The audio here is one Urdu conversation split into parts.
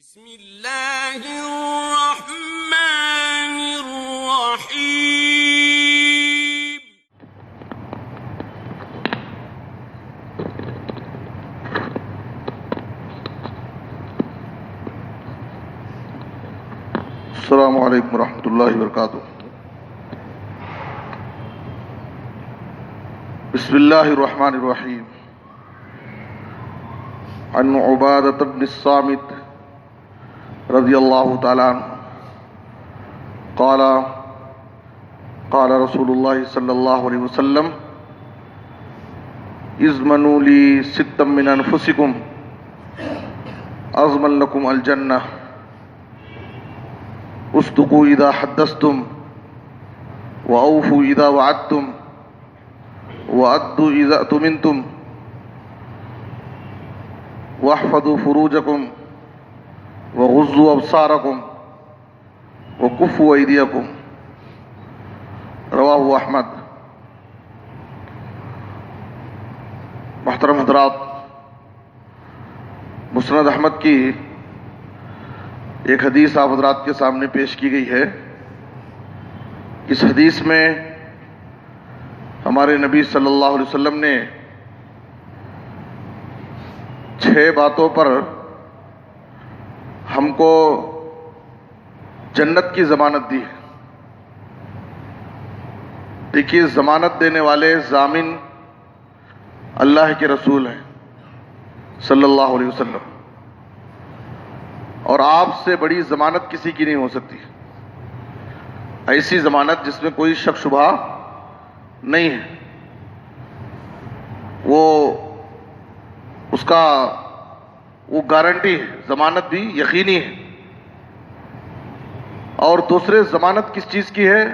بسم اللہ الرحمن الرحیم۔ السلام علیکم ورحمۃ اللہ وبرکاتہ۔ بسم اللہ الرحمن الرحیم۔ عن عبادۃ بن الصامت رضی اللہ تعالی عنہ قال قال رسول اللہ صلی اللہ علیہ وسلم اضمنوا لی ستا من انفسکم اضمن لکم الجنہ اصدقوا اذا حدثتم واوفوا اذا وعدتم وادوا اذا اؤتمنتم واحفظوا فروجکم وغضوا ابصارکم وکفوا ایدیکم۔ رواہ احمد۔ محترم حضرات، مسند احمد کی ایک حدیث آپ حضرات کے سامنے پیش کی گئی ہے۔ اس حدیث میں ہمارے نبی صلی اللہ علیہ وسلم نے 6 باتوں پر ہم کو جنت کی ضمانت دی ہے۔ دیکھیے، ضمانت دینے والے ضامن اللہ کے رسول ہیں صلی اللہ علیہ وسلم، اور آپ سے بڑی ضمانت کسی کی نہیں ہو سکتی۔ ایسی ضمانت جس میں کوئی شک شبہ نہیں ہے، وہ گارنٹی ہے، ضمانت بھی یقینی ہے۔ اور دوسرے، ضمانت کس چیز کی ہے؟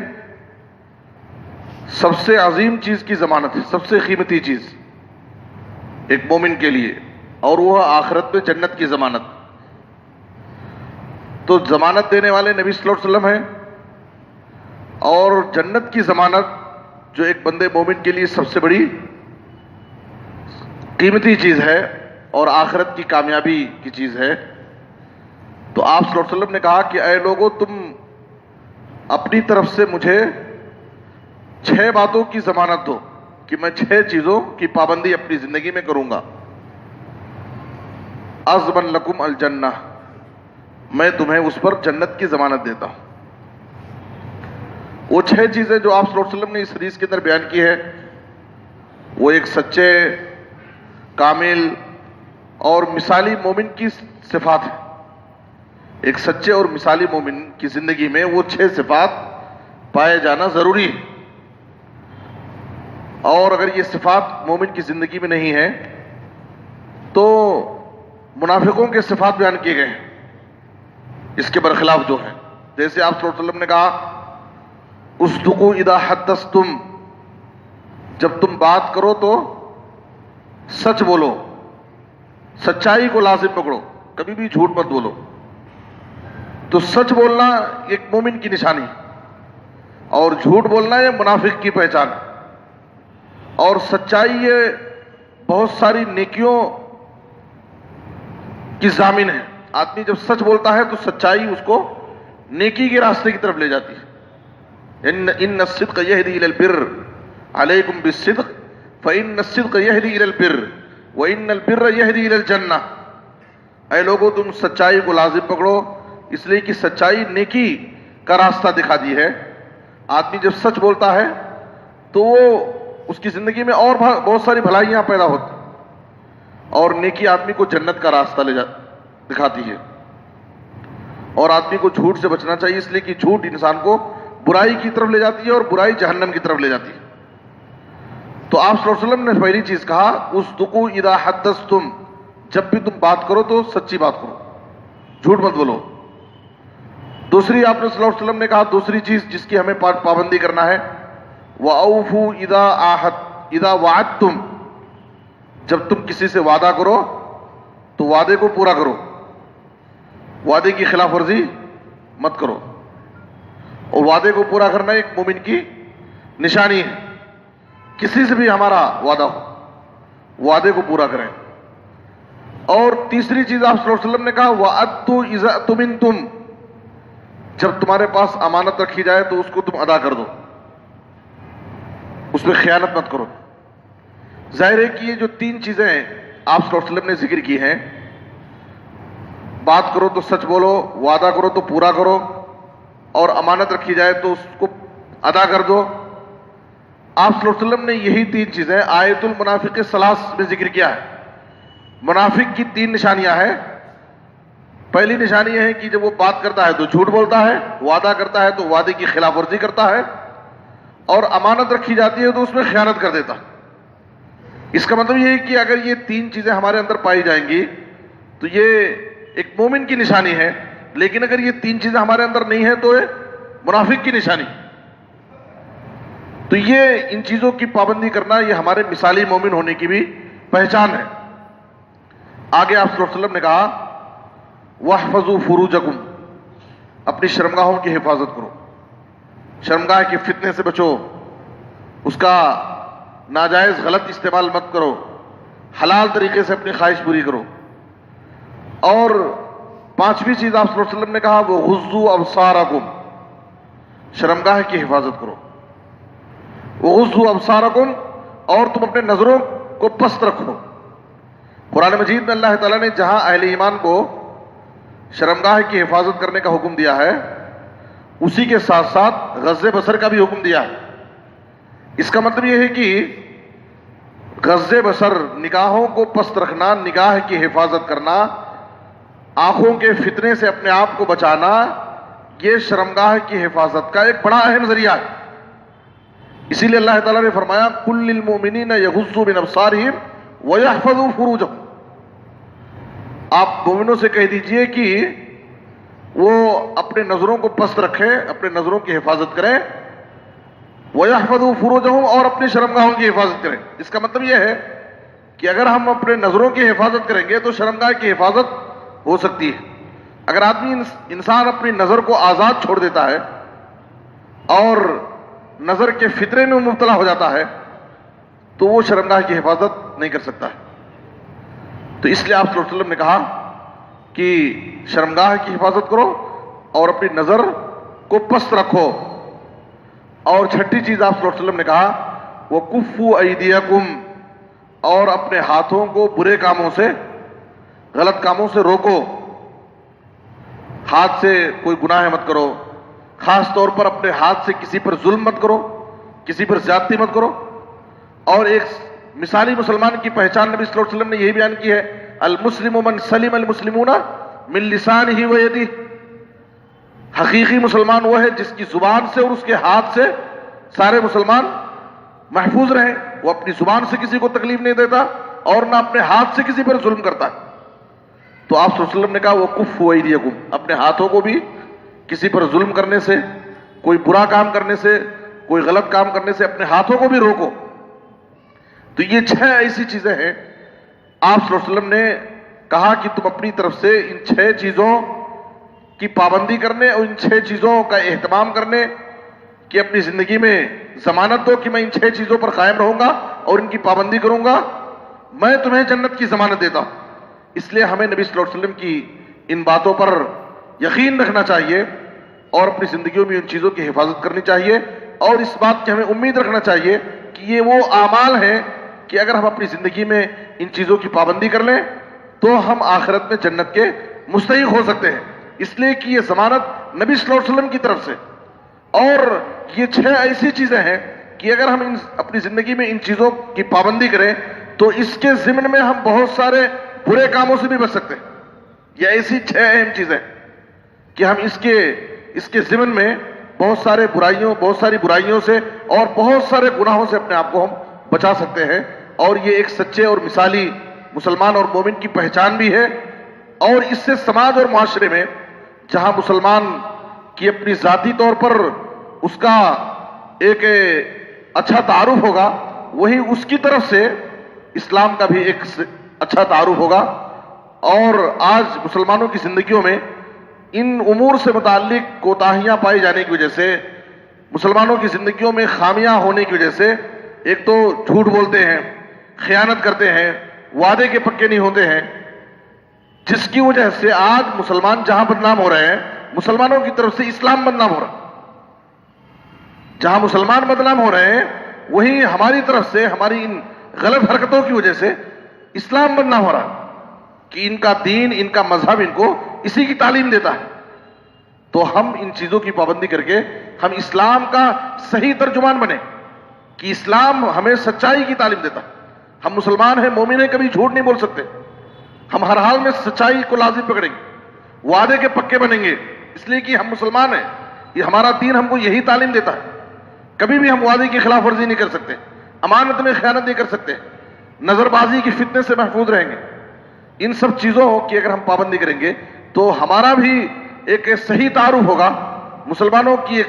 سب سے عظیم چیز کی ضمانت ہے، سب سے قیمتی چیز ایک مومن کے لیے، اور وہ آخرت میں جنت کی ضمانت۔ تو ضمانت دینے والے نبی صلی اللہ علیہ وسلم ہیں، اور جنت کی ضمانت جو ایک بندے مومن کے لیے سب سے بڑی قیمتی چیز ہے اور آخرت کی کامیابی کی چیز ہے۔ تو آپ صلی اللہ علیہ وسلم نے کہا کہ اے لوگو، تم اپنی طرف سے مجھے 6 باتوں کی ضمانت دو کہ میں 6 چیزوں کی پابندی اپنی زندگی میں کروں گا۔ اضمن لکم الجنہ، میں تمہیں اس پر جنت کی ضمانت دیتا ہوں۔ وہ 6 چیزیں جو آپ صلی اللہ علیہ وسلم نے اس حدیث کے اندر بیان کی ہے، وہ ایک سچے، کامل اور مثالی مومن کی صفات ہیں۔ ایک سچے اور مثالی مومن کی زندگی میں وہ 6 صفات پائے جانا ضروری ہے، اور اگر یہ صفات مومن کی زندگی میں نہیں ہیں تو منافقوں کے صفات بیان کیے گئے ہیں اس کے برخلاف جو ہیں۔ جیسے آپ صلی اللہ علیہ وسلم نے کہا اصدقوا اذا حدثتم، جب تم بات کرو تو سچ بولو، سچائی کو لازم پکڑو، کبھی بھی جھوٹ مت بولو۔ تو سچ بولنا ایک مومن کی نشانی، اور جھوٹ بولنا یہ منافق کی پہچان ہے۔ اور سچائی یہ بہت ساری نیکیوں کی ضامن ہے۔ آدمی جب سچ بولتا ہے تو سچائی اس کو نیکی کے راستے کی طرف لے جاتی ہے۔ ان الصدق یہدی الی البر علیکم بالصدق فإن الصدق یہدی الی البر وإن البر یہدی الی الجنہ۔ اے لوگوں، تم سچائی کو لازم پکڑو، اس لیے کہ سچائی نیکی کا راستہ دکھاتی ہے۔ آدمی جب سچ بولتا ہے تو وہ اس کی زندگی میں اور بہت ساری بھلائیاں پیدا ہوتی ہیں، اور نیکی آدمی کو جنت کا راستہ دکھاتی ہے۔ اور آدمی کو جھوٹ سے بچنا چاہیے، اس لیے کہ جھوٹ انسان کو برائی کی طرف لے جاتی ہے، اور برائی جہنم کی طرف لے جاتی ہے۔ تو آپ صلی اللہ علیہ وسلم نے پہلی چیز کہا اصدقوا اذا حدثتم، جب بھی تم بات کرو تو سچی بات کرو، جھوٹ مت بولو۔ دوسری، آپ نے صلی اللہ علیہ وسلم نے کہا دوسری چیز جس کی ہمیں پابندی کرنا ہے، وَأَوْفُوا اذا وعدتم، جب تم کسی سے وعدہ کرو تو وعدے کو پورا کرو، وعدے کی خلاف ورزی مت کرو۔ اور وعدے کو پورا کرنا ایک مومن کی نشانی ہے۔ کسی سے بھی ہمارا وعدہ ہو، وعدے کو پورا کریں۔ اور تیسری چیز آپ صلی اللہ علیہ وسلم نے کہا وَأَدُّوا إِذَا اؤْتُمِنْتُمْ، جب تمہارے پاس امانت رکھی جائے تو اس کو تم ادا کر دو، اس میں خیانت مت کرو۔ ظاہر ہے کہ یہ جو تین چیزیں آپ صلی اللہ علیہ وسلم نے ذکر کی ہیں، بات کرو تو سچ بولو، وعدہ کرو تو پورا کرو، اور امانت رکھی جائے تو اس کو ادا کر دو، آپ صلی اللہ علیہ وسلم نے یہی تین چیزیں آیت المنافق ثلاث میں ذکر کیا ہے۔ منافق کی تین نشانیاں ہیں۔ پہلی نشانی یہ ہے کہ جب وہ بات کرتا ہے تو جھوٹ بولتا ہے، وعدہ کرتا ہے تو وعدے کی خلاف ورزی کرتا ہے، اور امانت رکھی جاتی ہے تو اس میں خیانت کر دیتا۔ اس کا مطلب یہ ہے کہ اگر یہ تین چیزیں ہمارے اندر پائی جائیں گی تو یہ ایک مومن کی نشانی ہے، لیکن اگر یہ تین چیزیں ہمارے اندر نہیں ہیں تو یہ منافق کی نشانی۔ تو یہ ان چیزوں کی پابندی کرنا یہ ہمارے مثالی مومن ہونے کی بھی پہچان ہے۔ آگے آپ صلی اللہ علیہ وسلم نے کہا وَاحْفَظُوا فُرُوجَكُمْ، اپنی شرمگاہوں کی حفاظت کرو، شرمگاہ کے فتنے سے بچو، اس کا ناجائز غلط استعمال مت کرو، حلال طریقے سے اپنی خواہش پوری کرو۔ اور پانچویں چیز آپ صلی اللہ علیہ وسلم نے کہا وَغُضُّوا أَبْصَارَكُمْ، شرمگاہ کی حفاظت کرو، وَغُضُّوا أَبْصَارَكُمْ، اور تم اپنے نظروں کو پست رکھو۔ قرآن مجید میں اللہ تعالیٰ نے جہاں اہل ایمان کو شرمگاہ کی حفاظت کرنے کا حکم دیا ہے، اسی کے ساتھ ساتھ غض بصر کا بھی حکم دیا ہے۔ اس کا مطلب یہ ہے کہ غض بصر، نگاہوں کو پست رکھنا، نگاہ کی حفاظت کرنا، آنکھوں کے فتنے سے اپنے آپ کو بچانا، یہ شرمگاہ کی حفاظت کا ایک بڑا اہم ذریعہ ہے۔ اسی لیے اللہ تعالیٰ نے فرمایا قُل لِّلْمُؤْمِنِينَ يَغُضُّوا مِنْ أَبْصَارِهِمْ وَيَحْفَظُوا فُرُوجَهُمْ، آپ مومنوں سے کہہ دیجئے کہ وہ اپنے نظروں کو پست رکھیں، اپنے نظروں کی حفاظت کریں، وَيَحْفَظُوا فُرُوجَهُمْ، اور اپنی شرمگاہوں کی حفاظت کریں۔ اس کا مطلب یہ ہے کہ اگر ہم اپنے نظروں کی حفاظت کریں گے تو شرمگاہ کی حفاظت ہو سکتی ہے۔ اگر آدمی انسان اپنی نظر کو آزاد چھوڑ دیتا ہے اور نظر کے فطرے میں مبتلا ہو جاتا ہے تو وہ شرمگاہ کی حفاظت نہیں کر سکتا ہے۔ تو اس لیے آپ صلی اللہ علیہ وسلم نے کہا کہ شرمگاہ کی حفاظت کرو اور اپنی نظر کو پست رکھو۔ اور چھٹی چیز آپ صلی اللہ علیہ وسلم نے کہا وَكُفُّوا أَيْدِيَكُمْ، اور اپنے ہاتھوں کو برے کاموں سے، غلط کاموں سے روکو۔ ہاتھ سے کوئی گناہ مت کرو، خاص طور پر اپنے ہاتھ سے کسی پر ظلم مت کرو، کسی پر زیادتی مت کرو۔ اور ایک مثالی مسلمان کی پہچان نبی صلی اللہ علیہ وسلم نے یہی بیان کی ہے المسلم من سلم المسلمون من لسانہ ویدہ، حقیقی مسلمان وہ ہے جس کی زبان سے اور اس کے ہاتھ سے سارے مسلمان محفوظ رہیں۔ وہ اپنی زبان سے کسی کو تکلیف نہیں دیتا اور نہ اپنے ہاتھ سے کسی پر ظلم کرتا ہے۔ تو آپ صلی اللہ علیہ وسلم نے کہا وَكُفُّوا أَيْدِيَكُمْ، اپنے ہاتھوں کو بھی کسی پر ظلم کرنے سے، کوئی برا کام کرنے سے، کوئی غلط کام کرنے سے اپنے ہاتھوں کو بھی روکو۔ تو یہ 6 ایسی چیزیں ہیں آپ صلی اللہ علیہ وسلم نے کہا کہ تم اپنی طرف سے ان 6 چیزوں کی پابندی کرنے اور ان 6 چیزوں کا اہتمام کرنے کی اپنی زندگی میں ضمانت دو کہ میں ان 6 چیزوں پر قائم رہوں گا اور ان کی پابندی کروں گا، میں تمہیں جنت کی ضمانت دیتا ہوں۔ اس لیے ہمیں نبی صلی اللہ علیہ وسلم کی ان باتوں پر یقین رکھنا چاہیے اور اپنی زندگیوں میں ان چیزوں کی حفاظت کرنی چاہیے، اور اس بات کی ہمیں امید رکھنا چاہیے کہ یہ وہ اعمال ہیں کہ اگر ہم اپنی زندگی میں ان چیزوں کی پابندی کر لیں تو ہم آخرت میں جنت کے مستحق ہو سکتے ہیں۔ اس لیے کہ یہ ضمانت نبی صلی اللہ علیہ وسلم کی طرف سے، اور یہ 6 ایسی چیزیں ہیں کہ اگر ہم اپنی زندگی میں ان چیزوں کی پابندی کریں تو اس کے ضمن میں ہم بہت سارے برے کاموں سے بھی بچ سکتے ہیں۔ یہ ایسی 6 اہم چیزیں کہ ہم اس کے ضمن میں بہت ساری برائیوں سے اور بہت سارے گناہوں سے اپنے آپ کو ہم بچا سکتے ہیں، اور یہ ایک سچے اور مثالی مسلمان اور مومن کی پہچان بھی ہے۔ اور اس سے سماج اور معاشرے میں جہاں مسلمان کی اپنی ذاتی طور پر اس کا ایک اچھا تعارف ہوگا، وہی اس کی طرف سے اسلام کا بھی ایک اچھا تعارف ہوگا۔ اور آج مسلمانوں کی زندگیوں میں ان امور سے متعلق کوتاہیاں پائی جانے کی وجہ سے، مسلمانوں کی زندگیوں میں خامیاں ہونے کی وجہ سے، ایک تو جھوٹ بولتے ہیں، خیانت کرتے ہیں، وعدے کے پکے نہیں ہوتے ہیں، جس کی وجہ سے آج مسلمان جہاں بدنام ہو رہے ہیں، مسلمانوں کی طرف سے اسلام بدنام ہو رہا ہے. جہاں مسلمان بدنام ہو رہے ہیں وہیں ہماری طرف سے ہماری ان غلط حرکتوں کی وجہ سے اسلام بدنام ہو رہا ہے کہ ان کا دین، ان کا مذہب ان کو اسی کی تعلیم دیتا ہے. تو ہم ان چیزوں کی پابندی کر کے ہم اسلام کا صحیح ترجمان بنیں کہ اسلام ہمیں سچائی کی تعلیم دیتا ہے. ہم مسلمان ہیں، مومن ہیں، کبھی جھوٹ نہیں بول سکتے. ہم ہر حال میں سچائی کو لازم پکڑیں گے، وعدے کے پکے بنیں گے، اس لیے کہ ہم مسلمان ہیں. یہ ہمارا دین ہم کو یہی تعلیم دیتا ہے. کبھی بھی ہم وعدے کی خلاف ورزی نہیں کر سکتے، امانت میں خیانت نہیں کر سکتے، نظر بازی کی فتنے سے محفوظ رہیں گے. ان سب چیزوں کی اگر ہم پابندی کریں گے تو ہمارا بھی ایک صحیح تعارف ہوگا. مسلمانوں کی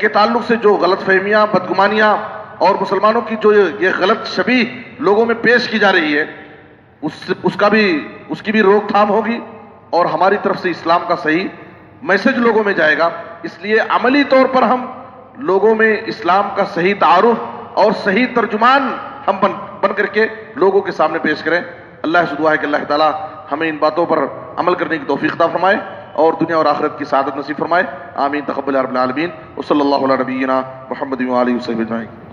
کے تعلق سے جو غلط فہمیاں، بدگمانیاں اور مسلمانوں کی جو یہ غلط شبیہ لوگوں میں پیش کی جا رہی ہے اس کی بھی روک تھام ہوگی اور ہماری طرف سے اسلام کا صحیح میسج لوگوں میں جائے گا. اس لیے عملی طور پر ہم لوگوں میں اسلام کا صحیح تعارف اور صحیح ترجمان ہم بن کر کے لوگوں کے سامنے پیش کریں. اللہ سے دعا ہے کہ اللہ تعالیٰ ہمیں ان باتوں پر عمل کرنے کی توفیق عطا فرمائے اور دنیا اور آخرت کی سعادت نصیب فرمائے. آمین. تقبل رب العالمین. وصلی اللہ علی نبینا محمد و آلہ وصحبہ اجمعین.